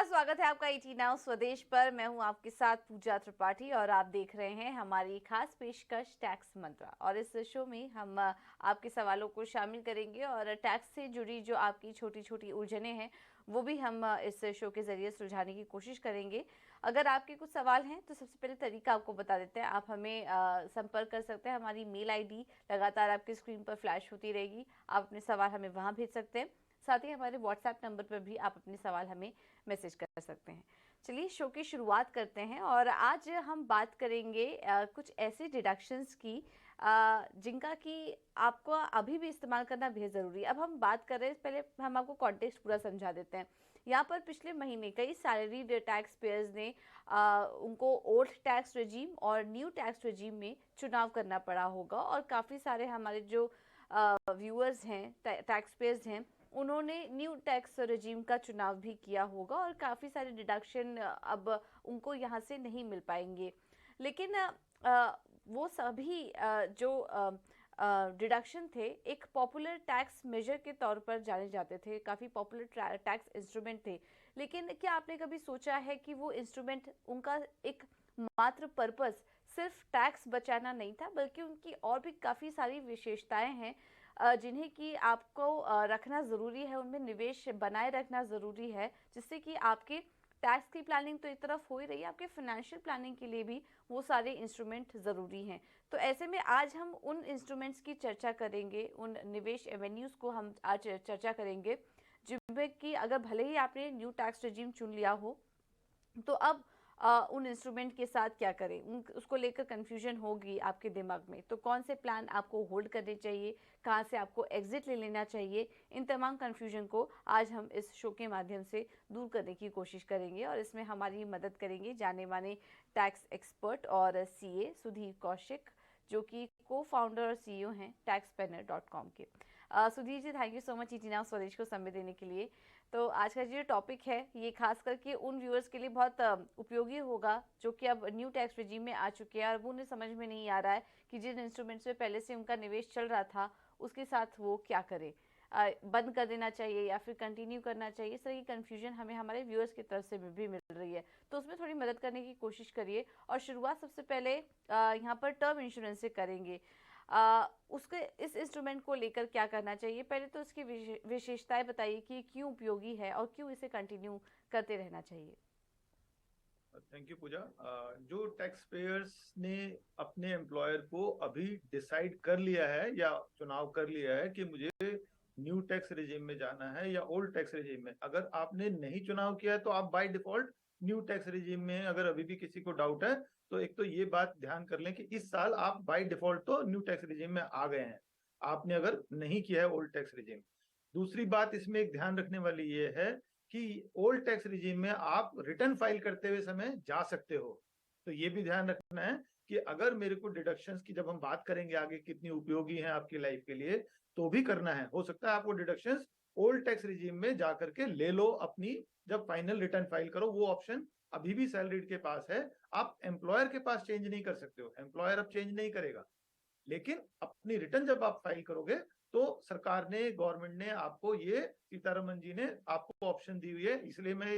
नमस्कार, स्वागत है आपका ईटी नाउ स्वदेश पर। मैं हूं आपके साथ पूजा त्रिपाठी और आप देख रहे हैं हमारी खास पेशकश टैक्स मंत्रा। और इस शो में हम आपके सवालों को शामिल करेंगे और टैक्स से जुड़ी जो आपकी छोटी छोटी उलझनें हैं वो भी हम इस शो के जरिए सुलझाने की कोशिश करेंगे। अगर आपके कुछ सवाल हैं तो सबसे पहले तरीका आपको बता देते हैं। आप हमें संपर्क कर सकते हैं। हमारी मेल आईडी लगातार आपकी स्क्रीन पर फ्लैश होती रहेगी। आप अपने सवाल हमें वहाँ भेज सकते हैं। साथ ही हमारे व्हाट्सएप नंबर पर भी आप अपने सवाल हमें मैसेज कर सकते हैं। चलिए शो की शुरुआत करते हैं और आज हम बात करेंगे कुछ ऐसे डिडक्शंस की जिनका कि आपको अभी भी इस्तेमाल करना बेहद ज़रूरी है। अब हम बात कर रहे हैं, पहले हम आपको कॉन्टेक्स्ट पूरा समझा देते हैं। यहाँ पर पिछले महीने कई सैलरीड टैक्स पेयर्स ने उनको ओल्ड टैक्स रेजीम और न्यू टैक्स रेजीम में चुनाव करना पड़ा होगा। और काफ़ी सारे हमारे जो व्यूअर्स हैं, टैक्स पेयर्स हैं, उन्होंने न्यू टैक्स रेजीम का चुनाव भी किया होगा और काफ़ी सारे डिडक्शन अब उनको यहाँ से नहीं मिल पाएंगे। लेकिन वो सभी जो डिडक्शन थे एक पॉपुलर टैक्स मेजर के तौर पर जाने जाते थे, काफ़ी पॉपुलर टैक्स इंस्ट्रूमेंट थे। लेकिन क्या आपने कभी सोचा है कि वो इंस्ट्रूमेंट, उनका एक मात्र पर्पस सिर्फ टैक्स बचाना नहीं था, बल्कि उनकी और भी काफ़ी सारी विशेषताएं हैं जिन्हें कि आपको रखना ज़रूरी है, उनमें निवेश बनाए रखना ज़रूरी है, जिससे कि आपके टैक्स की प्लानिंग तो एक तरफ हो ही रही है, आपके फाइनेंशियल प्लानिंग के लिए भी वो सारे इंस्ट्रूमेंट ज़रूरी हैं। तो ऐसे में आज हम उन इंस्ट्रूमेंट्स की चर्चा करेंगे, उन निवेश एवेन्यूज़ को हम आज चर्चा करेंगे जिनमें कि अगर भले ही आपने न्यू टैक्स रेजिम चुन लिया हो तो अब उन इंस्ट्रूमेंट के साथ क्या करें, उसको लेकर कंफ्यूजन होगी आपके दिमाग में। तो कौन से प्लान आपको होल्ड करने चाहिए, कहाँ से आपको एग्जिट ले लेना चाहिए, इन तमाम कंफ्यूजन को आज हम इस शो के माध्यम से दूर करने की कोशिश करेंगे। और इसमें हमारी मदद करेंगे जाने माने टैक्स एक्सपर्ट और सीए सुधीर कौशिक, जो कि को फाउंडर और सीईओ हैं taxspanner.com के। Sudhir ji, thank you so much ET now Swadesh को समय देने के लिए। तो आज का जो टॉपिक है ये खास करके उन व्यूअर्स के लिए बहुत उपयोगी होगा जो कि अब न्यू टैक्स रेजिम में आ चुके हैं और वो उन्हें समझ में नहीं आ रहा है कि जिन इंस्ट्रूमेंट्स में पहले से उनका निवेश चल रहा था उसके साथ वो क्या करे, बंद कर देना चाहिए या फिर कंटिन्यू करना चाहिए। इस तरह की कन्फ्यूजन हमें हमारे व्यूअर्स की तरफ से भी मिल रही है, तो उसमें थोड़ी मदद करने की कोशिश करिए। और शुरुआत सबसे पहले यहाँ पर टर्म इंश्योरेंस से करेंगे। उसके इस इंस्ट्रूमेंट को लेकर क्या करना चाहिए, पहले तो इसकी विशेषताएं बताइए कि क्यों उपयोगी है और क्यों इसे कंटिन्यू करते रहना चाहिए। थैंक यू पूजा। जो टैक्स पेयर्स ने अपने एम्प्लॉयर को अभी डिसाइड कर लिया है या चुनाव कर लिया है कि मुझे न्यू टैक्स रेजिम में जाना है या ओल्ड टैक्स रेजिम में, अगर आपने नहीं चुनाव किया है तो आप by default new tax regime में, अगर अभी भी किसी को डाउट है तो एक तो ये बात ध्यान कर लें कि इस साल आप बाय डिफॉल्ट तो न्यू टैक्स रेजिम में आ गए हैं, आपने अगर नहीं किया है ओल्ड टैक्स रेजिम। दूसरी बात इसमें एक ध्यान रखने वाली ये है कि ओल्ड टैक्स रिजीम में आप रिटर्न फाइल करते हुए समय जा सकते हो। तो ये भी ध्यान रखना है कि अगर मेरे को डिडक्शंस की, जब हम बात करेंगे आगे कितनी उपयोगी हैं आपकी लाइफ के लिए, तो भी करना है। हो सकता है आपको डिडक्शंस ओल्ड टैक्स रिजीम में जाकर के ले लो अपनी, जब फाइनल रिटर्न फाइल करो। वो ऑप्शन अभी भी सैलरीड के पास है। आप एम्प्लॉयर के पास चेंज नहीं कर सकते हो, एम्प्लॉयर अब चेंज नहीं करेगा, लेकिन अपनी रिटर्न जब आप फाइल करोगे तो सरकार ने, गवर्नमेंट ने आपको, ये सीतारमन जी ने आपको ऑप्शन दी हुई है। इसलिए मैं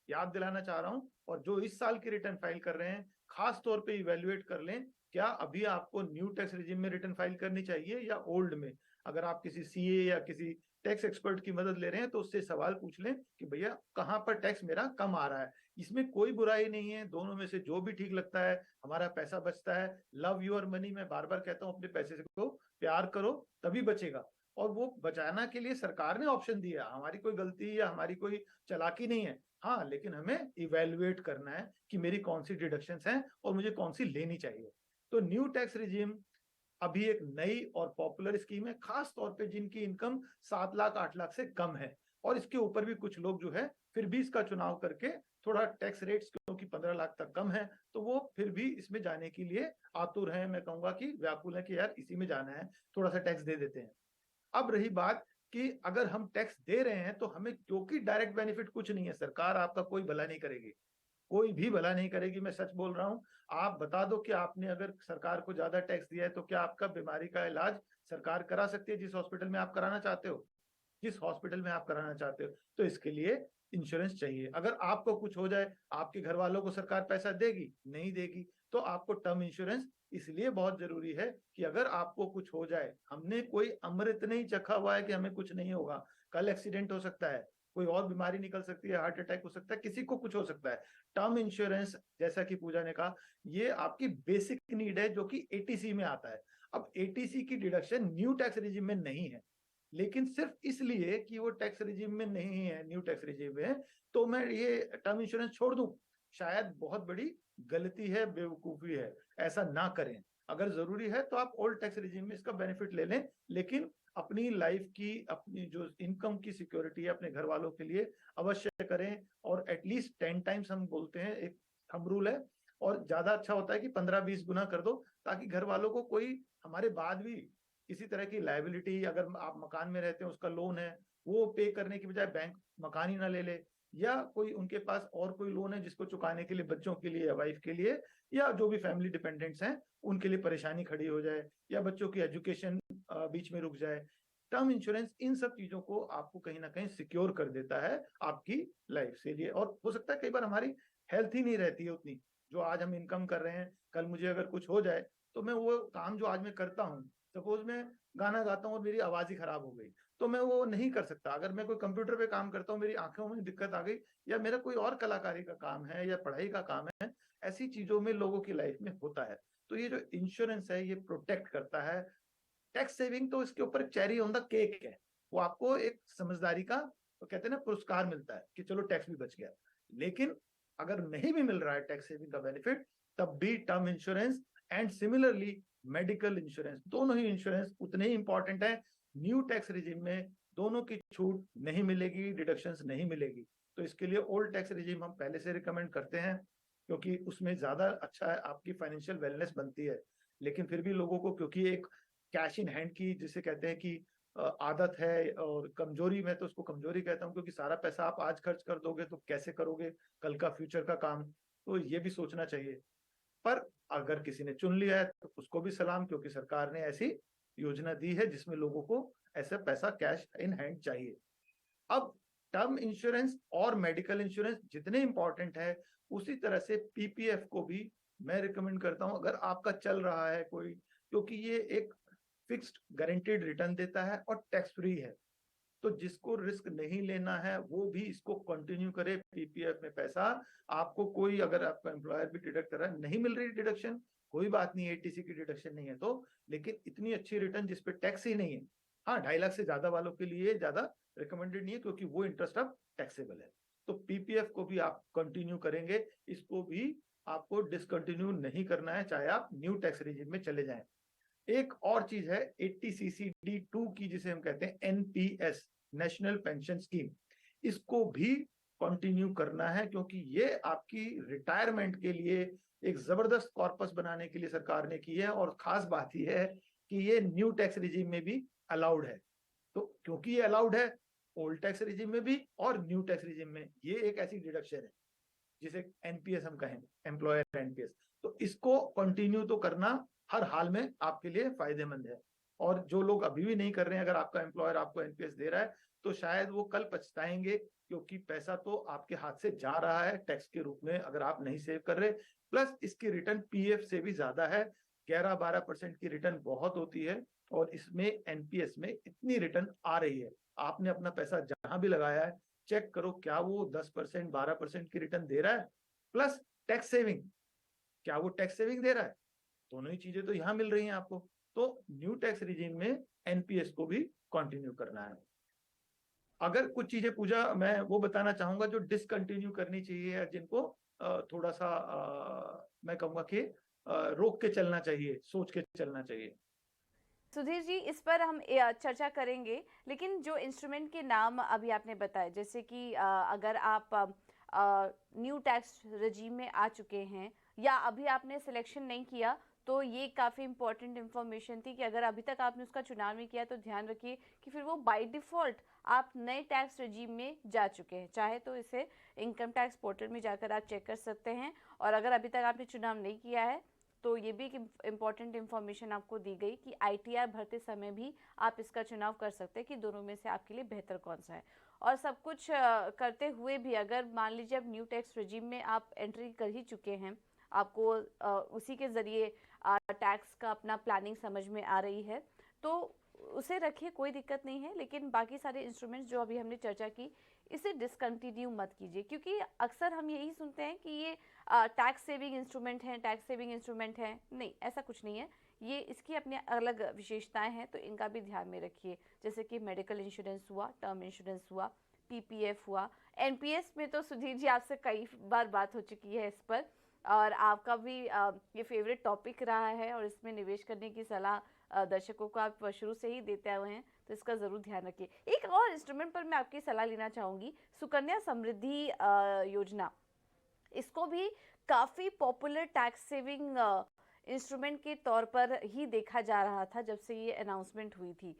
याद दिलाना चाह रहा हूं, और जो इस साल की रिटर्न फाइल कर रहे हैं खास तौर पे इवेल्युएट कर लें, क्या अभी आपको न्यू टैक्स रिजिम में रिटर्न फाइल करनी चाहिए या ओल्ड में। अगर आप किसी सीए या किसी टैक्स एक्सपर्ट की मदद ले रहे हैं तो उससे सवाल पूछ लें कि भैया कहाँ पर टैक्स मेरा कम आ रहा है। इसमें कोई बुराई नहीं है, दोनों में से जो भी ठीक लगता है, हमारा पैसा बचता है। लव योर मनी, मैं बार बार कहता हूँ, अपने पैसे को प्यार करो तभी बचेगा। और वो बचाना के लिए सरकार ने ऑप्शन दिया, हमारी कोई गलती या हमारी कोई चालाकी नहीं है। हाँ, लेकिन हमें इवेल्युएट करना है कि मेरी कौन सी डिडक्शंस हैं और मुझे कौन सी लेनी चाहिए। तो न्यू टैक्स रिजीम अभी एक नई और पॉपुलर स्कीम है, खास तौर पे जिनकी इनकम 7 लाख 8 लाख से कम है। और इसके ऊपर भी कुछ लोग जो है फिर भी इसका चुनाव करके, थोड़ा टैक्स रेट्स क्योंकि 15 लाख तक कम है, तो वो फिर भी इसमें जाने के लिए आतुर हैं। मैं कहूंगा कि व्याकुल है कि यार इसी में जाना है, थोड़ा सा टैक्स दे देते हैं। अब रही बात कि अगर हम टैक्स दे रहे हैं तो हमें, क्योंकि डायरेक्ट बेनिफिट कुछ नहीं है, सरकार आपका कोई भला नहीं करेगी, कोई भी भला नहीं करेगी, मैं सच बोल रहा हूं। आप बता दो कि आपने अगर सरकार को ज्यादा टैक्स दिया है तो क्या आपका बीमारी का इलाज सरकार करा सकती है जिस हॉस्पिटल में आप कराना चाहते हो, जिस हॉस्पिटल में आप कराना चाहते हो। तो इसके लिए इंश्योरेंस चाहिए। अगर आपको कुछ हो जाए, आपके घर वालों को सरकार पैसा देगी? नहीं देगी। तो आपको टर्म इंश्योरेंस इसलिए बहुत जरूरी है कि अगर आपको कुछ हो जाए, हमने कोई अमृत नहीं चखा हुआ है कि हमें कुछ नहीं होगा। कल एक्सीडेंट हो सकता है, कोई और बीमारी निकल सकती है, हार्ट अटैक हो सकता है, किसी को कुछ हो सकता है। टर्म इंश्योरेंस, जैसा कि पूजा ने कहा, ये आपकी बेसिक नीड है जो कि एटीसी में आता है। अब एटीसी की डिडक्शन न्यू टैक्स रिजिम में नहीं है, लेकिन सिर्फ इसलिए कि वो टैक्स रिजिम में नहीं है, न्यू टैक्स रिजिम में है, तो मैं ये टर्म इंश्योरेंस छोड़ दूं? शायद बहुत बड़ी गलती है, बेवकूफी है। ऐसा ना करें। अगर जरूरी है तो आप ओल्ड टैक्स रिजिम में इसका बेनिफिट ले लें, लेकिन अपनी लाइफ की, अपनी जो इनकम की सिक्योरिटी है अपने घर वालों के लिए अवश्य करें। और एटलीस्ट 10 टाइम्स हम बोलते हैं, एक थंब रूल है, और ज्यादा अच्छा होता है कि 15-20 गुना कर दो, ताकि घर वालों को कोई हमारे बाद भी किसी तरह की लायबिलिटी, अगर आप मकान में रहते हैं उसका लोन है, वो पे करने की बजाय बैंक मकान ही ना ले ले, या कोई उनके पास और कोई लोन है जिसको चुकाने के लिए बच्चों के लिए या वाइफ के लिए या जो भी फैमिली डिपेंडेंट्स हैं उनके लिए परेशानी खड़ी हो जाए, या बच्चों की एजुकेशन बीच में रुक जाए। टर्म इंश्योरेंस इन सब चीजों को आपको कहीं ना कहीं सिक्योर कर देता है आपकी लाइफ से लिए। और हो सकता है कई बार हमारी हेल्थ ही नहीं रहती है उतनी, जो आज हम इनकम कर रहे हैं, कल मुझे अगर कुछ हो जाए तो मैं वो काम जो आज मैं करता हूँ, सपोज मैं गाना गाता हूँ और मेरी आवाज ही खराब हो गई, तो मैं वो नहीं कर सकता। अगर मैं कोई कंप्यूटर पे काम करता हूँ, मेरी आंखों में दिक्कत आ गई, या मेरा कोई और कलाकारी का काम है या पढ़ाई का काम है, ऐसी चीजों में लोगों की लाइफ में होता है। तो ये जो इंश्योरेंस है ये प्रोटेक्ट करता है। टैक्स सेविंग तो इसके ऊपर चेरी ऑन द केक है, वो आपको एक समझदारी का, तो कहते हैं ना, पुरस्कार मिलता है कि चलो टैक्स भी बच गया। लेकिन अगर नहीं भी मिल रहा है टैक्स सेविंग का बेनिफिट, तब भी term insurance and similarly medical insurance, दोनों ही इंश्योरेंस उतने ही इंपॉर्टेंट है। न्यू टैक्स रिजिम में दोनों की छूट नहीं मिलेगी, डिडक्शंस नहीं मिलेगी। तो इसके लिए ओल्ड टैक्स रिजिम हम पहले से रिकमेंड करते हैं, क्योंकि उसमें ज्यादा अच्छा है, आपकी फाइनेंशियल वेलनेस बनती है। लेकिन फिर भी लोगों को, क्योंकि एक कैश इन हैंड की जिसे कहते हैं कि आदत है, और कमजोरी, में तो उसको कमजोरी कहता हूँ, क्योंकि सारा पैसा आप आज खर्च कर दोगे तो कैसे करोगे कल का फ्यूचर का काम, तो ये भी सोचना चाहिए। पर अगर किसी ने चुन लिया है तो उसको भी सलाम, क्योंकि सरकार ने ऐसी योजना दी है जिसमें लोगों को ऐसा पैसा कैश इन हैंड चाहिए। अब टर्म इंश्योरेंस और मेडिकल इंश्योरेंस जितने इंपॉर्टेंट है, उसी तरह से पीपीएफ को भी मैं रिकमेंड करता हूं अगर आपका चल रहा है कोई, क्योंकि ये एक फिक्स्ड गारंटीड रिटर्न देता है और टैक्स फ्री है। तो जिसको रिस्क नहीं लेना है वो भी इसको कंटिन्यू करे। पीपीएफ में पैसा आपको कोई, अगर आपका एम्प्लॉयर भी डिडक्ट कर रहा है, नहीं मिल रही डिडक्शन, कोई बात नहीं, एटीसी की डिडक्शन नहीं है तो, लेकिन इतनी अच्छी रिटर्न जिसपे टैक्स ही नहीं है। हाँ, 2.5 लाख से ज्यादा वालों के लिए ज्यादा रिकमेंडेड नहीं है, क्योंकि वो इंटरेस्ट अब टैक्सेबल है। तो पीपीएफ को भी आप कंटिन्यू करेंगे, इसको भी आपको डिसकंटिन्यू नहीं करना है, चाहे आप न्यू टैक्स रिजिम में चले जाएं। एक और चीज है 80CCD2 की, जिसे हम कहते हैं एनपीएस, नेशनल पेंशन स्कीम, इसको भी कंटिन्यू करना है, क्योंकि ये आपकी रिटायरमेंट के लिए एक जबरदस्त कॉर्पस बनाने के लिए सरकार ने की है। और खास बात यह है कि ये न्यू टैक्स रिजीम में भी अलाउड है। तो क्योंकि ये अलाउड है ओल्ड टैक्स रिजीम में भी और न्यू टैक्स रिजीम में, ये एक ऐसी डिडक्शन है जिसे एनपीएस हम कहें, एम्प्लॉयर एनपीएस, तो इसको कंटिन्यू तो करना हर हाल में आपके लिए फायदेमंद है। और जो लोग अभी भी नहीं कर रहे हैं, अगर आपका एम्प्लॉयर आपको एनपीएस दे रहा है तो शायद वो कल पछताएंगे, क्योंकि पैसा तो आपके हाथ से जा रहा है टैक्स के रूप में अगर आप नहीं सेव कर रहे। प्लस इसकी रिटर्न पीएफ से भी ज्यादा है, 11-12% की रिटर्न बहुत होती है। और इसमें एनपीएस में इतनी रिटर्न आ रही है, आपने अपना पैसा जहां भी लगाया है चेक करो क्या वो 10%, 12% की रिटर्न दे रहा है, प्लस टैक्स सेविंग, क्या वो टैक्स सेविंग दे रहा है? दोनों ही चीजें तो यहां मिल रही हैं आपको। तो न्यू टैक्स रिजीम में एनपीएस को भी कंटिन्यू करना है। अगर कुछ चीजें पूजा मैं वो बताना चाहूंगा जो डिसकंटिन्यू करनी चाहिए, या जिनको थोड़ा सा मैं कहूंगा कि रोक के चलना चाहिए, सोच के चलना चाहिए। सुधीर जी, इस पर हम चर्चा करेंगे, लेकिन जो इंस्ट्रूमेंट के नाम अभी आपने बताए, जैसे कि अगर आप न्यू टैक्स रजीम में आ चुके हैं या अभी आपने सिलेक्शन नहीं किया, तो ये काफ़ी इंपॉर्टेंट इन्फॉर्मेशन थी कि अगर अभी तक आपने उसका चुनाव नहीं किया तो ध्यान रखिए कि फिर वो बाय डिफ़ॉल्ट आप नए टैक्स रजीम में जा चुके हैं। चाहे तो इसे इनकम टैक्स पोर्टल में जाकर आप चेक कर सकते हैं, और अगर अभी तक आपने चुनाव नहीं किया है तो ये भी एक इम्पॉर्टेंट इन्फॉर्मेशन आपको दी गई कि आईटीआर भरते समय भी आप इसका चुनाव कर सकते हैं कि दोनों में से आपके लिए बेहतर कौन सा है। और सब कुछ करते हुए भी अगर मान लीजिए अब न्यू टैक्स रिजीम में आप एंट्री कर ही चुके हैं, आपको उसी के ज़रिए टैक्स का अपना प्लानिंग समझ में आ रही है, तो उसे रखिए, कोई दिक्कत नहीं है। लेकिन बाकी सारे इंस्ट्रूमेंट्स जो अभी हमने चर्चा की, इसे डिसकंटिन्यू मत कीजिए, क्योंकि अक्सर हम यही सुनते हैं कि ये टैक्स सेविंग इंस्ट्रूमेंट हैं, टैक्स सेविंग इंस्ट्रूमेंट हैं। नहीं, ऐसा कुछ नहीं है। ये इसकी अपनी अलग विशेषताएं हैं, तो इनका भी ध्यान में रखिए। जैसे कि मेडिकल इंश्योरेंस हुआ, टर्म इंश्योरेंस हुआ, पीपीएफ हुआ, एनपीएस में तो सुधीर जी आपसे कई बार बात हो चुकी है इस पर, और आपका भी ये फेवरेट टॉपिक रहा है, और इसमें निवेश करने की सलाह दर्शकों को आप शुरू से ही देते हुए हैं, तो इसका ज़रूर ध्यान रखिए। एक और इंस्ट्रूमेंट पर मैं आपकी सलाह लेना चाहूँगी, सुकन्या समृद्धि योजना। इसको भी काफ़ी पॉपुलर टैक्स सेविंग इंस्ट्रूमेंट के तौर पर ही देखा जा रहा था जब से ये अनाउंसमेंट हुई थी।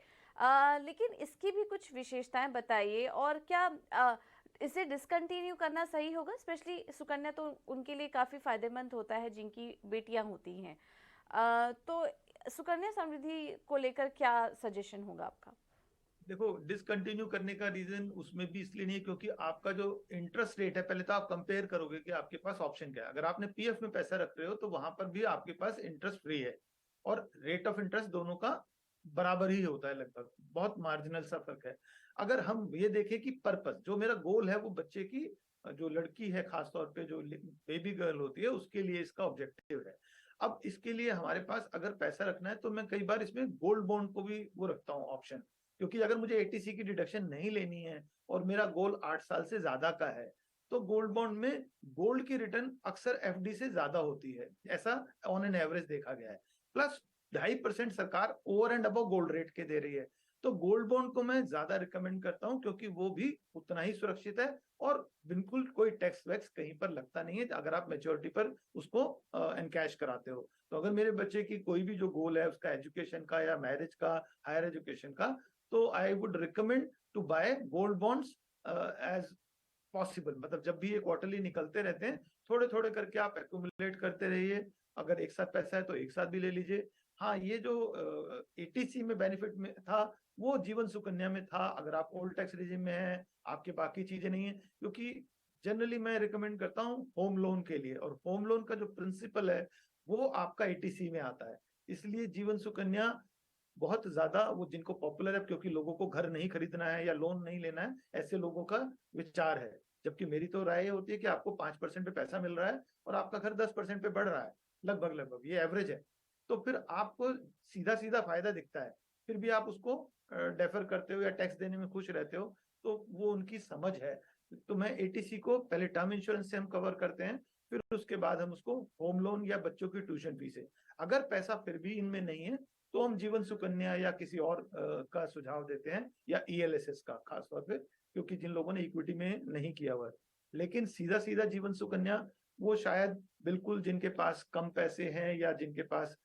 लेकिन इसकी भी कुछ विशेषताएं बताइए, और क्या इसे डिसकंटिन्यू करना सही होगा? स्पेशली सुकन्या तो उनके लिए काफ़ी फायदेमंद होता है जिनकी बेटियां होती हैं। तो सुकन्या समृद्धि को लेकर क्या सजेशन होगा आपका? देखो, डिसकंटिन्यू करने का रीजन उसमें भी इसलिए नहीं है क्योंकि आपका जो इंटरेस्ट रेट है, पहले तो आप कंपेयर करोगे कि आपके पास ऑप्शन क्या है। अगर आपने पीएफ में पैसा रख रहे हो तो वहां पर भी आपके पास इंटरेस्ट फ्री है, और रेट ऑफ इंटरेस्ट दोनों का बराबर ही होता है, लगभग बहुत मार्जिनल सा फर्क है। अगर हम ये देखें कि पर्पस, जो मेरा गोल है वो बच्चे की, जो लड़की है खासतौर पे जो बेबी गर्ल होती है, उसके लिए इसका ऑब्जेक्टिव है। अब इसके लिए हमारे पास अगर पैसा रखना है तो मैं कई बार इसमें गोल्ड बॉन्ड को भी वो रखता हूँ ऑप्शन, क्योंकि अगर मुझे एटीसी की डिडक्शन नहीं लेनी है और मेरा गोल 8 साल से ज्यादा का है, तो गोल्ड बॉन्ड में गोल्ड की रिटर्न अक्सर एफडी से ज्यादा होती है, ऐसा ऑन एन एवरेज देखा गया है। प्लस 2.5% सरकार over and above gold rate के दे रही है, तो गोल्ड बॉन्ड को मैं ज्यादा रिकमेंड करता हूं, क्योंकि वो भी उतना ही सुरक्षित है और बिल्कुल कोई टैक्स वैक्स कहीं पर लगता नहीं है अगर आप मेच्योरिटी पर उसको एनकैश कराते हो। तो अगर मेरे बच्चे की कोई भी जो गोल है, उसका एजुकेशन का या मैरिज का, हायर एजुकेशन का, तो I would recommend to buy gold bonds as possible. मतलब जब भी ये क्वार्टरली निकलते रहते हैं, थोड़े थोड़े करके आप एक्यूमुलेट करते रहिए। अगर एक साथ पैसा है तो एक साथ भी ले लीजिए। हाँ, ये जो एटीसी में बेनिफिट में था, वो जीवन सुकन्या में था। अगर आप ओल्ड टैक्स रिजिम में है, आपके बाकी चीजें नहीं है, क्योंकि जनरली मैं रिकमेंड करता हूँ होम लोन के लिए, और होम लोन का जो प्रिंसिपल है वो आपका एटीसी में आता है। इसलिए जीवन सुकन्या बहुत ज्यादा वो जिनको पॉपुलर है, क्योंकि लोगों को घर नहीं खरीदना है या लोन नहीं लेना है, ऐसे लोगों का विचार है। जबकि मेरी तो राय ये होती है कि आपको 5% पे पैसा मिल रहा है और आपका घर 10% पे बढ़ रहा है, लगभग लगभग ये एवरेज है, तो फिर आपको सीधा सीधा फायदा दिखता है। फिर भी आप उसको डेफर करते हो या टैक्स देने में खुश रहते हो, तो वो उनकी समझ है। तो मैं एटीसी को पहले टर्म इंश्योरेंस से हम कवर करते हैं, फिर उसके बाद हम उसको होम लोन या बच्चों की ट्यूशन फीस है। अगर पैसा फिर भी इनमें नहीं है तो हम जीवन सुकन्या या किसी और का सुझाव देते हैं, या ईएलएसएस का खासतौर पे, क्योंकि जिन लोगों ने इक्विटी में नहीं किया हुआ है। लेकिन सीधा सीधा जीवन सुकन्या वो शायद बिल्कुल जिनके पास कम पैसे हैं या जिनके पास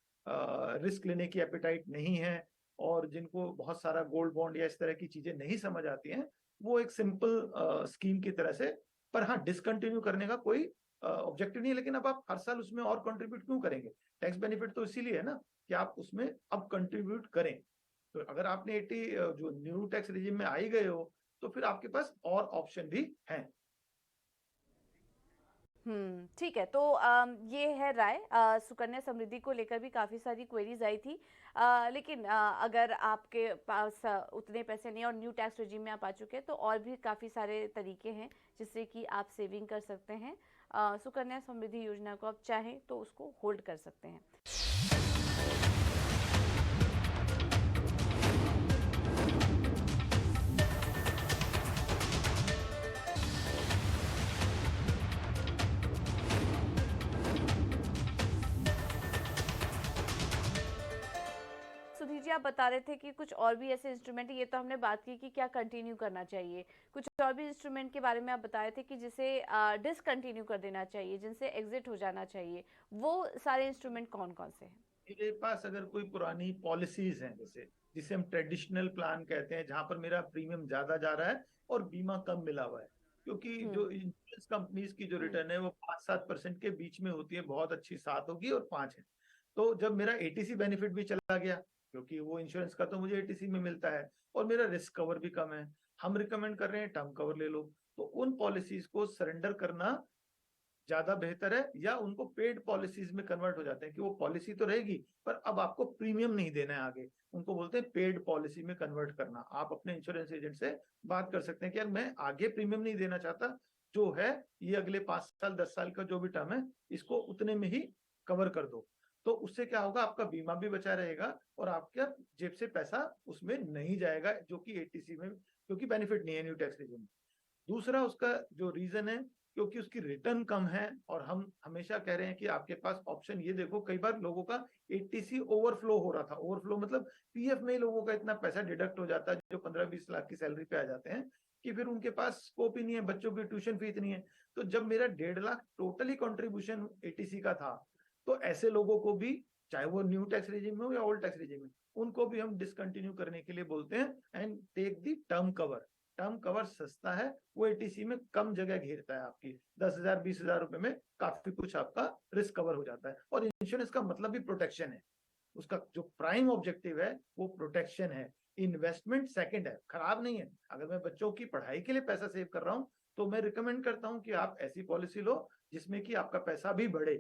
रिस्क लेने की एपिटाइट नहीं है और जिनको बहुत सारा गोल्ड बॉन्ड या इस तरह की चीजें नहीं समझ आती हैं, वो एक सिंपल स्कीम की तरह से। पर हाँ, डिसकंटिन्यू करने का कोई ऑब्जेक्टिव नहीं है, लेकिन अब आप हर साल उसमें और कंट्रीब्यूट क्यों करेंगे? टैक्स बेनिफिट तो इसीलिए है ना कि आप उसमें अब कंट्रीब्यूट करें। तो अगर आपने 80 जो न्यू टैक्स रिजिम में आ ही गए हो, तो फिर आपके पास और ऑप्शन भी हैं। ठीक है। तो ये है राय। सुकन्या समृद्धि को लेकर भी काफ़ी सारी क्वेरीज आई थी, लेकिन अगर आपके पास उतने पैसे नहीं और न्यू टैक्स रेजिम में आप आ चुके हैं, तो और भी काफ़ी सारे तरीके हैं जिससे कि आप सेविंग कर सकते हैं। सुकन्या समृद्धि योजना को आप चाहें तो उसको होल्ड कर सकते हैं। सुधीर जी, आप बता रहे थे कि कुछ और भी ऐसे इंस्ट्रूमेंट है, ये तो हमने बात की कि क्या कंटिन्यू करना चाहिए। कुछ और भी इंस्ट्रूमेंट के बारे में आप बता रहे थे कि जिसे डिसकंटिन्यू कर देना चाहिए, जिनसे एग्जिट हो जाना चाहिए। वो सारे इंस्ट्रूमेंट कौन कौन से हैं? मेरे पास अगर कोई पुरानी पॉलिसीज हैं, जैसे जिसे हम ट्रेडिशनल प्लान कहते हैं, जहां पर मेरा प्रीमियम ज्यादा जा रहा है और बीमा कम मिला हुआ है, क्योंकि हम्म। जो इंश्योरेंस कंपनीज की जो हम्म। रिटर्न है वो 5-7% के बीच में होती है, बहुत अच्छी 7 होगी और 5 है। तो जब मेरा एटीसी बेनिफिट भी चला गया, क्योंकि वो इंश्योरेंस का तो मुझे एटीसी में मिलता है और मेरा रिस्क कवर भी कम है, हम रिकमेंड कर रहे हैं टर्म कवर ले लो। तो उन पॉलिसीज को सरेंडर करना ज्यादा बेहतर है, या उनको पेड पॉलिसीज में कन्वर्ट हो जाते हैं कि वो पॉलिसी तो रहेगी पर अब आपको प्रीमियम नहीं देना है आगे, उनको बोलते हैं पेड पॉलिसी में कन्वर्ट करना। आप अपने इंश्योरेंस एजेंट से बात कर सकते हैं कि यार मैं आगे प्रीमियम नहीं देना चाहता, जो है ये अगले 5 साल 10 साल का जो भी टर्म है इसको उतने में ही कवर कर दो। तो उससे क्या होगा, आपका बीमा भी बचा रहेगा और आपका जेब से पैसा उसमें नहीं जाएगा, जो कि एटीसी में, क्योंकि बेनिफिट नहीं है न्यू टैक्स रिजीम में। दूसरा उसका जो रीजन है, क्योंकि उसकी रिटर्न कम है, और हम हमेशा कह रहे हैं कि आपके पास ऑप्शन, ये देखो कई बार लोगों का एटीसी ओवरफ्लो हो रहा था। ओवरफ्लो मतलब पीएफ में लोगों का इतना पैसा डिडक्ट हो जाता है जो 15-20 लाख की सैलरी पे आ जाते हैं कि फिर उनके पास स्कोप ही नहीं है, बच्चों की ट्यूशन फीस नहीं है। तो जब मेरा 1.5 लाख टोटली कॉन्ट्रीब्यूशन एटीसी का था, तो ऐसे लोगों को भी, चाहे वो न्यू टैक्स रिजीम में हो या ओल्ड टैक्स रिजीम में, उनको भी हम डिसकंटिन्यू करने के लिए बोलते हैं and take the term cover. Term cover सस्ता है, वो एटीसी में कम जगह घेरता है, आपकी 10,000 20,000 रुपए में काफी कुछ आपका रिस्क कवर हो जाता है। और इंश्योरेंस का मतलब भी प्रोटेक्शन है, उसका जो प्राइम ऑब्जेक्टिव है वो प्रोटेक्शन है। इन्वेस्टमेंट सेकंड है, खराब नहीं है। अगर मैं बच्चों की पढ़ाई के लिए पैसा सेव कर रहा हूँ तो मैं रिकमेंड करता हूँ कि आप ऐसी पॉलिसी लो जिसमें कि आपका पैसा भी बढ़े,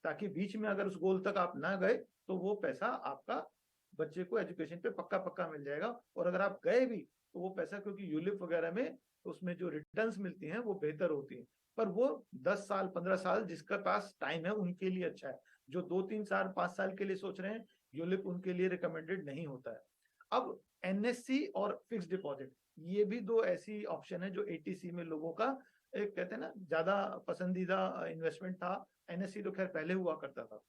ताकि बीच में अगर उस गोल तक आप ना गए तो वो पैसा आपका बच्चे को एजुकेशन पे पक्का पक्का मिल जाएगा। और अगर आप गए भी तो वो पैसा, क्योंकि यूलिप वगैरह में उसमें जो रिटर्न्स मिलती हैं वो बेहतर होती हैं, पर वो 10 साल 15 साल जिसका पास टाइम है उनके लिए अच्छा है। जो 2-3 साल 5 साल के लिए सोच रहे हैं, यूलिप उनके लिए रिकमेंडेड नहीं होता है। अब एनएससी और फिक्स डिपॉजिट, ये भी दो ऐसी ऑप्शन है जो एटीसी में लोगों का एक, कहते हैं ना, ज्यादा पसंदीदा इन्वेस्टमेंट था। एनएससी तो खैर पहले हुआ करता था,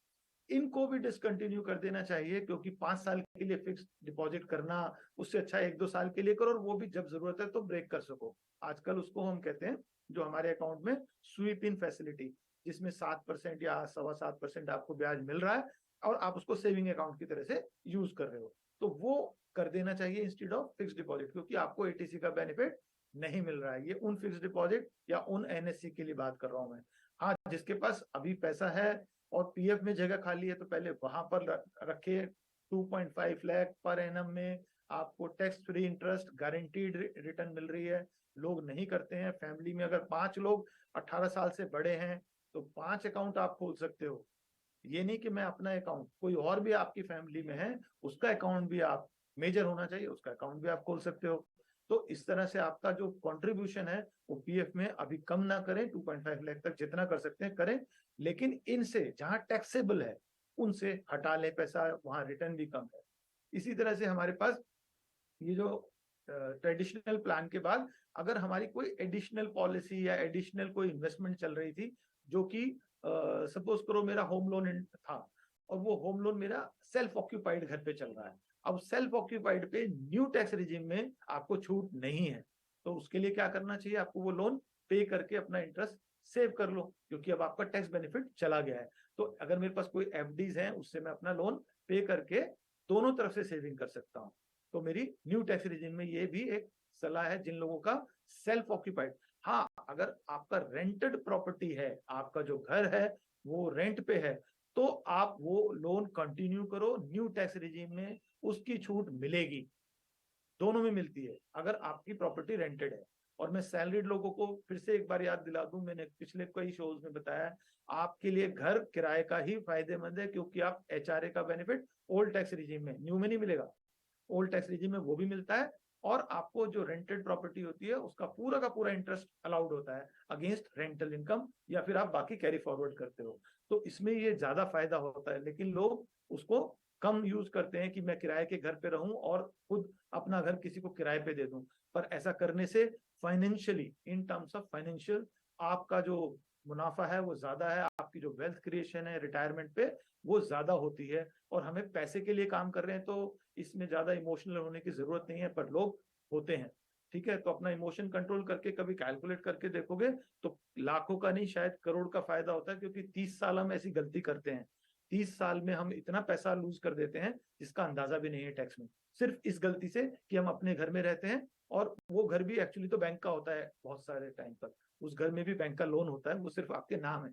इनको भी डिसकंटिन्यू कर देना चाहिए, क्योंकि 5 साल के लिए फिक्स डिपॉजिट करना, उससे अच्छा 1-2 साल के लिए करो, और वो भी जब जरूरत है तो ब्रेक कर सको। आजकल उसको हम कहते हैं, जो हमारे अकाउंट में स्वीप इन फैसिलिटी, जिसमें 7% या 7.25% आपको ब्याज मिल रहा है और आप उसको सेविंग अकाउंट की तरह से यूज कर रहे हो, तो वो कर देना चाहिए इंस्टेड ऑफ फिक्स डिपॉजिट, क्योंकि आपको एटीसी का बेनिफिट नहीं मिल रहा है। ये उन फिक्स डिपॉजिट या उन एनएससी के लिए बात कर रहा हूं मैं। हाँ, जिसके पास अभी पैसा है और पीएफ में जगह खाली है तो पहले वहां पर रखे। 2.5 लाख पर एनम में आपको tax free interest guaranteed return मिल रही है। लोग नहीं करते हैं। फैमिली में अगर 5 लोग 18 साल से बड़े हैं तो 5 अकाउंट आप खोल सकते हो। ये नहीं कि मैं अपना अकाउंट, कोई और भी आपकी फैमिली में है उसका अकाउंट भी आप, मेजर होना चाहिए, उसका अकाउंट भी आप खोल सकते हो। तो इस तरह से आपका जो कंट्रीब्यूशन है वो पीएफ में अभी कम ना करें, 2.5 लाख तक जितना कर सकते हैं करें, लेकिन इनसे जहां टैक्सेबल है उनसे हटा लें पैसा, वहां रिटर्न भी कम है। इसी तरह से हमारे पास ये जो ट्रेडिशनल प्लान के बाद अगर हमारी कोई एडिशनल पॉलिसी या एडिशनल कोई इन्वेस्टमेंट चल रही थी, जो कि सपोज करो मेरा होम लोन था और वो होम लोन मेरा सेल्फ ऑक्यूपाइड घर पे चल रहा है, अब सेल्फ ऑक्यूपाइड पे न्यू टैक्स रिजीम में आपको छूट नहीं है, तो उसके लिए क्या करना चाहिए, आपको वो लोन पे करके अपना इंटरेस्ट सेव कर लो, क्योंकि अब आपका टैक्स बेनिफिट चला गया है। तो अगर मेरे पास कोई एफडीज है उससे मैं अपना लोन पे करके दोनों तरफ से सेविंग कर सकता हूँ। तो मेरी न्यू टैक्स रिजीम में ये भी एक सलाह है जिन लोगों का सेल्फ ऑक्यूपाइड। हाँ, अगर आपका रेंटेड प्रॉपर्टी है, आपका जो घर है वो रेंट पे है, तो आप वो लोन कंटिन्यू करो, न्यू टैक्स रिजीम में उसकी छूट मिलेगी, दोनों में मिलती है अगर आपकी प्रॉपर्टी रेंटेड है। और मैं सैलरीड लोगों को फिर से एक बार याद दिला दूं, मैंने पिछले कई शोज में बताया, आपके लिए घर किराए का ही फायदेमंद है, क्योंकि आप एचआरए का बेनिफिट ओल्ड टैक्स रिजीम में, न्यू में नहीं मिलेगा, ओल्ड टैक्स रिजीम में वो भी मिलता है। और आपको जो रेंटेड प्रॉपर्टी होती है उसका पूरा का पूरा इंटरेस्ट अलाउड होता है अगेंस्ट रेंटल इनकम, या फिर आप बाकी कैरी फॉरवर्ड करते हो, तो इसमें ये ज्यादा फायदा होता है। लेकिन लोग उसको कम यूज करते हैं कि मैं किराए के घर पे रहूं और खुद अपना घर किसी को किराए पे दे दूं, पर ऐसा करने से financially, in terms of financial, आपका जो मुनाफा है वो ज्यादा है, आपकी जो वेल्थ क्रिएशन है रिटायरमेंट पे वो ज्यादा होती है। और हमें पैसे के लिए काम कर रहे हैं तो इसमें ज्यादा इमोशनल होने की जरूरत नहीं है, पर लोग होते हैं। ठीक है, तो अपना इमोशन कंट्रोल करके कभी कैलकुलेट करके देखोगे तो लाखों का नहीं शायद करोड़ का फायदा होता है, क्योंकि 30 साल हम ऐसी गलती करते हैं, 30 साल में हम इतना पैसा लूज कर देते हैं जिसका अंदाजा भी नहीं है टैक्स में, सिर्फ इस गलती से कि हम अपने घर में रहते हैं और वो घर भी एक्चुअली तो बैंक का होता है बहुत सारे टाइम तक, उस घर में भी बैंक का लोन होता है, वो सिर्फ आपके नाम है।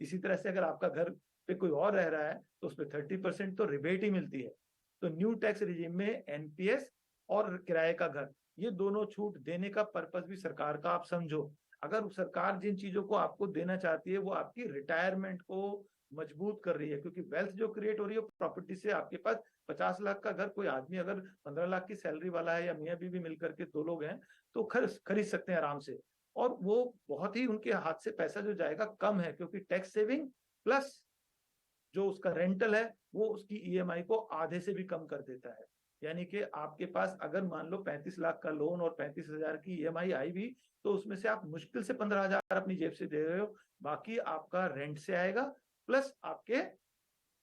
इसी तरह से अगर आपका घर पे कोई और रह रहा है तो उसपे 30% तो रिबेट ही मिलती है। तो न्यू टैक्स रिजीम में एनपीएस और किराए का घर ये दोनों छूट देने का पर्पस भी सरकार का आप समझो। अगर सरकार जिन चीजों को आपको देना चाहती है वो आपकी रिटायरमेंट को मजबूत कर रही है, क्योंकि वेल्थ जो क्रिएट हो रही है प्रॉपर्टी से। आपके पास 50 लाख का घर कोई आदमी अगर 15 लाख की सैलरी वाला है, या मियाँ बीवी मिलकर के 2 लोग हैं, तो खरीद सकते हैं आराम से। और वो बहुत ही उनके हाथ से पैसा जो जाएगा कम है, क्योंकि टैक्स सेविंग प्लस जो उसका रेंटल है वो उसकी ईएमआई को आधे से भी कम कर देता है। यानी कि आपके पास अगर मान लो 35 लाख का लोन और 35,000 की ईएमआई आई भी, तो उसमें से आप मुश्किल से 15,000 अपनी जेब से दे रहे हो, बाकी आपका रेंट से आएगा प्लस आपके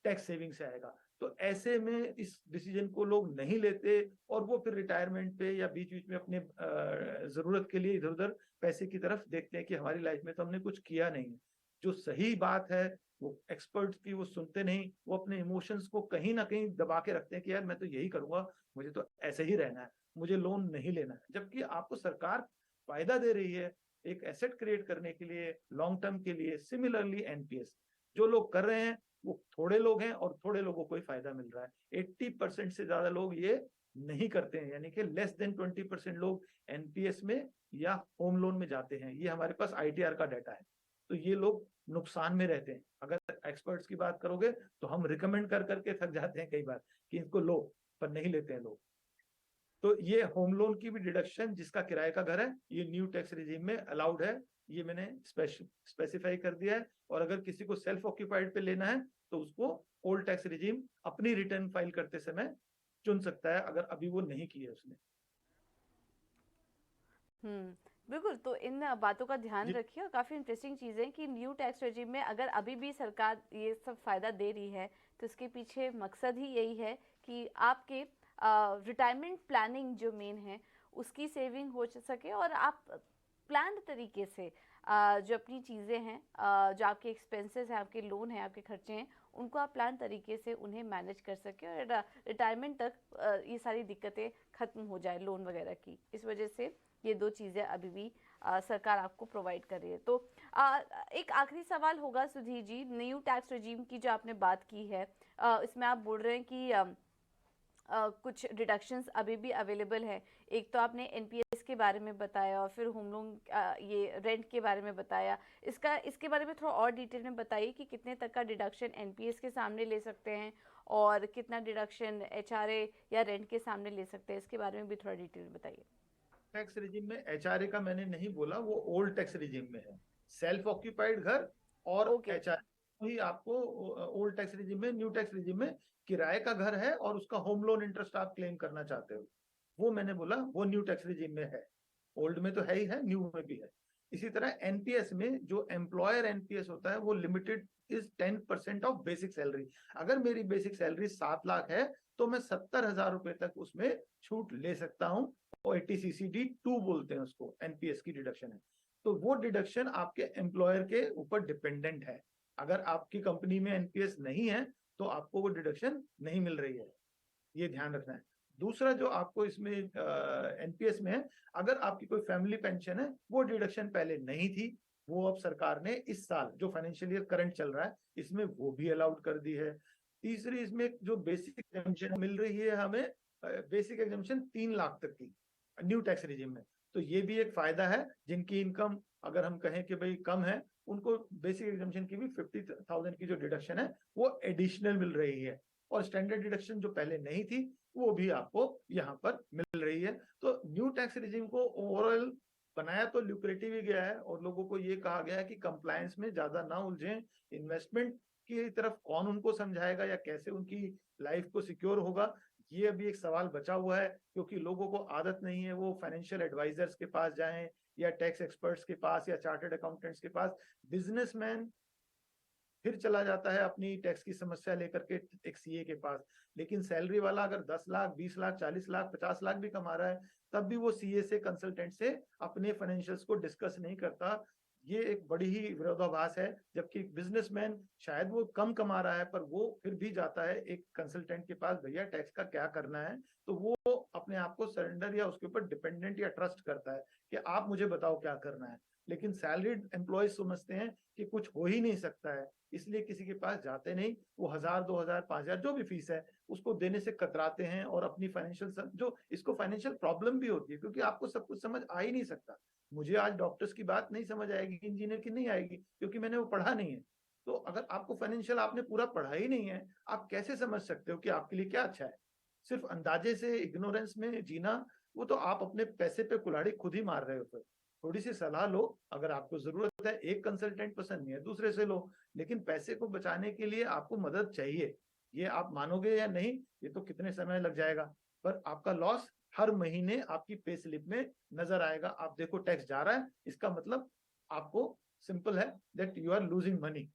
टैक्स सेविंग से आएगा। तो ऐसे में इस डिसीजन को लोग नहीं लेते, और वो फिर रिटायरमेंट पे या बीच बीच में अपने जरूरत के लिए इधर उधर पैसे की तरफ देखते हैं कि हमारी लाइफ में तो हमने कुछ किया नहीं। जो सही बात है वो एक्सपर्ट्स की वो सुनते नहीं, वो अपने इमोशंस को कहीं ना कहीं दबा के रखते हैं कि यार मैं तो यही करूंगा, मुझे तो ऐसे ही रहना है, मुझे लोन नहीं लेना है। जबकि आपको सरकार फायदा दे रही है एक एसेट क्रिएट करने के लिए, लॉन्ग टर्म के लिए। सिमिलरली एनपीएस जो लोग कर रहे हैं वो थोड़े लोग हैं, और थोड़े लोगों को ही फायदा मिल रहा है। 80% से ज्यादा लोग ये नहीं करते हैं, यानी कि लेस देन 20% लोग एनपीएस में या होम लोन में जाते हैं। ये हमारे पास आईटीआर का डाटा है। तो ये लोग नुकसान में रहते हैं। अगर एक्सपर्ट्स की बात करोगे तो हम रिकमेंड कर करके थक जाते हैं कई बार कि इनको लो, पर नहीं लेते हैं लोग। तो ये होम लोन की भी डिडक्शन जिसका किराए का घर है, ये न्यू टैक्स रिजीम में अलाउड है। ये मैंने स्पेसिफाई कर दिया है। और अगर किसी को सेल्फ ऑक्यूपाइड पे लेना है तो उसको ओल्ड टैक्स रिजीम अपनी रिटर्न फाइल करते समय चुन सकता है, अगर अभी वो नहीं की है उसने। बिल्कुल। तो इन बातों का ध्यान जी रखिए, और काफ़ी इंटरेस्टिंग चीज़ है कि न्यू टैक्स रेजिम में अगर अभी भी सरकार ये सब फ़ायदा दे रही है, तो इसके पीछे मकसद ही यही है कि आपके रिटायरमेंट प्लानिंग जो मेन है उसकी सेविंग हो सके, और आप प्लान्ड तरीके से जो अपनी चीज़ें हैं, जो आपके एक्सपेंसेस हैं, आपके लोन हैं, आपके खर्चे हैं, उनको आप प्लान तरीके से उन्हें मैनेज कर सकें, और रिटायरमेंट तक ये सारी दिक्कतें ख़त्म हो जाए लोन वगैरह की। इस वजह से ये दो चीज़ें अभी भी सरकार आपको प्रोवाइड कर रही है। तो एक आखिरी सवाल होगा Sudhir ji, new tax regime की जो आपने बात की है, इसमें आप बोल रहे हैं कि कुछ डिडक्शंस अभी भी अवेलेबल है। एक तो आपने एनपीएस के बारे में बताया, और फिर होम लोन, ये रेंट के बारे में बताया। इसके बारे में थोड़ा और डिटेल में बताइए कि कितने तक का डिडक्शन एनपीएस के सामने ले सकते हैं, और कितना डिडक्शन एचआरए या रेंट के सामने ले सकते हैं। इसके बारे में भी थोड़ा डिटेल में बताइए। टैक्स रिजीम में एचआरए का मैंने नहीं बोला, वो ओल्ड टैक्स रिजीम में है। सेल्फ ऑक्यूपाइड घर और ओके। एचआरए ही आपको ओल्ड टैक्स रिजीम में। न्यू टैक्स रिजीम में किराए का घर है और उसका होम लोन इंटरेस्ट आप क्लेम करना चाहते हो, वो मैंने बोला वो न्यू टैक्स रिजीम में है। ओल्ड में तो है ही है, न्यू में भी है। इसी तरह एनपीएस में जो एम्प्लॉयर एनपीएस होता है वो limited is 10% of basic salary. अगर मेरी बेसिक सैलरी 7 लाख है तो मैं 70,000 रुपए तक उसमें छूट ले सकता हूं। और 80CCD2 बोलते हैं उसको, एनपीएस की डिडक्शन है। तो वो डिडक्शन आपके एम्प्लॉयर के ऊपर डिपेंडेंट है। अगर आपकी कंपनी में एनपीएस नहीं है तो आपको वो डिडक्शन नहीं मिल रही है, ये ध्यान रखना है। दूसरा जो आपको इसमें एनपीएस में है, अगर आपकी कोई फैमिली पेंशन है, वो डिडक्शन पहले नहीं थी, वो अब सरकार ने इस साल जो फाइनेंशियल ईयर करंट चल रहा है इसमें वो भी अलाउड कर दी है। तीसरी इसमें जो बेसिक एग्जम्पशन मिल रही है हमें, बेसिक एग्जम्पशन 3 लाख तक की न्यू टैक्स रिजिम में। तो ये भी एक फायदा है। जिनकी इनकम अगर हम कहें कि भाई कम है, उनको बेसिक एग्जम्पशन की भी 50,000 की जो डिडक्शन है वो एडिशनल मिल रही है। और स्टैंडर्ड डिडक्शन जो पहले नहीं थी वो भी आपको यहाँ पर मिल रही है। तो न्यू टैक्स रिजिम को ओवरऑल बनाया तो ल्यूक्रेटिव ही गया है, और लोगों को ये कहा गया है कि कंप्लायंस में ज्यादा ना उलझें। इन्वेस्टमेंट की तरफ कौन उनको समझाएगा या कैसे उनकी लाइफ को सिक्योर होगा, ये अभी एक सवाल बचा हुआ है। क्योंकि लोगों को आदत नहीं है वो फाइनेंशियल एडवाइजर्स के पास जाएं, या टैक्स एक्सपर्ट्स के पास, या चार्टर्ड अकाउंटेंट्स के पास। बिजनेसमैन फिर चला जाता है अपनी टैक्स की समस्या लेकर के एक सीए के पास। लेकिन सैलरी वाला अगर 10 लाख, 20 लाख, 40 लाख, 50 लाख भी कमा रहा है, तब भी वो सीए से, कंसल्टेंट से अपने फाइनेंशियल्स को डिस्कस नहीं करता। ये एक बड़ी ही विरोधाभास है। जबकि बिजनेसमैन शायद वो कम कमा रहा है, पर वो फिर भी जाता है एक कंसल्टेंट के पास, भैया टैक्स का क्या करना है। तो वो अपने आप को सरेंडर या उसके ऊपर डिपेंडेंट या ट्रस्ट करता है कि आप मुझे बताओ क्या करना है। लेकिन सैलरीड एम्प्लॉय समझते हैं कि कुछ हो ही नहीं सकता है, इसलिए किसी के पास जाते नहीं। वो 1000, 2000, 5000 जो भी फीस है उसको देने से कतराते हैं और अपनी फाइनेंशियल जो इसको फाइनेंशियल प्रॉब्लम भी होती है, क्योंकि आपको सब कुछ समझ आ ही नहीं सकता। मुझे आज डॉक्टर्स की बात नहीं समझ आएगी, इंजीनियर की नहीं आएगी, क्योंकि मैंने वो पढ़ा नहीं है। तो अगर आपको फाइनेंशियल आपने पूरा पढ़ा ही नहीं है, आप कैसे समझ सकते हो कि आपके लिए क्या अच्छा है? सिर्फ अंदाजे से इग्नोरेंस में जीना, वो तो आप अपने पैसे पे कुल्हाड़ी खुद ही मार रहे हो। फिर थोड़ी सी सलाह लो, अगर आपको जरूरत है। एक कंसल्टेंट पसंद नहीं है, दूसरे से लो, लेकिन पैसे को बचाने के लिए आपको मदद चाहिए। ये आप मानोगे या नहीं, ये तो कितने समय लग जाएगा, पर आपका लॉस हर महीने आपकी पे स्लिप में नजर आएगा। आप देखो टैक्स जा रहा है, इसका मतलब आपको सिंपल है that you are losing money.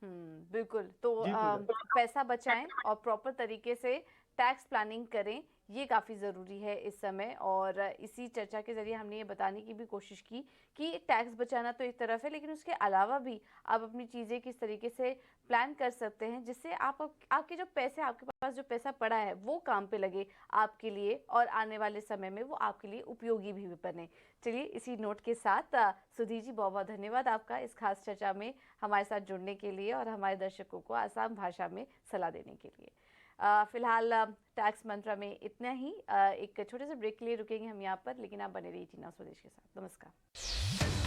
बिल्कुल। तो जी पूजा। पैसा बचाएं और प्रॉपर तरीके से टैक्स प्लानिंग करें, ये काफ़ी ज़रूरी है इस समय। और इसी चर्चा के ज़रिए हमने ये बताने की भी कोशिश की कि टैक्स बचाना तो एक तरफ है, लेकिन उसके अलावा भी आप अपनी चीज़ें किस तरीके से प्लान कर सकते हैं जिससे आपके जो पैसे, आपके पास जो पैसा पड़ा है वो काम पे लगे आपके लिए, और आने वाले समय में वो आपके लिए उपयोगी भी बने। चलिए, इसी नोट के साथ सुधीर जी, बहुत बहुत धन्यवाद आपका इस खास चर्चा में हमारे साथ जुड़ने के लिए और हमारे दर्शकों को आसान भाषा में सलाह देने के लिए। फिलहाल टैक्स मंत्रा में इतना ही। एक छोटे से ब्रेक के लिए रुकेंगे हम यहाँ पर, लेकिन आप बने रहिए टीना स्वदेश के साथ। नमस्कार।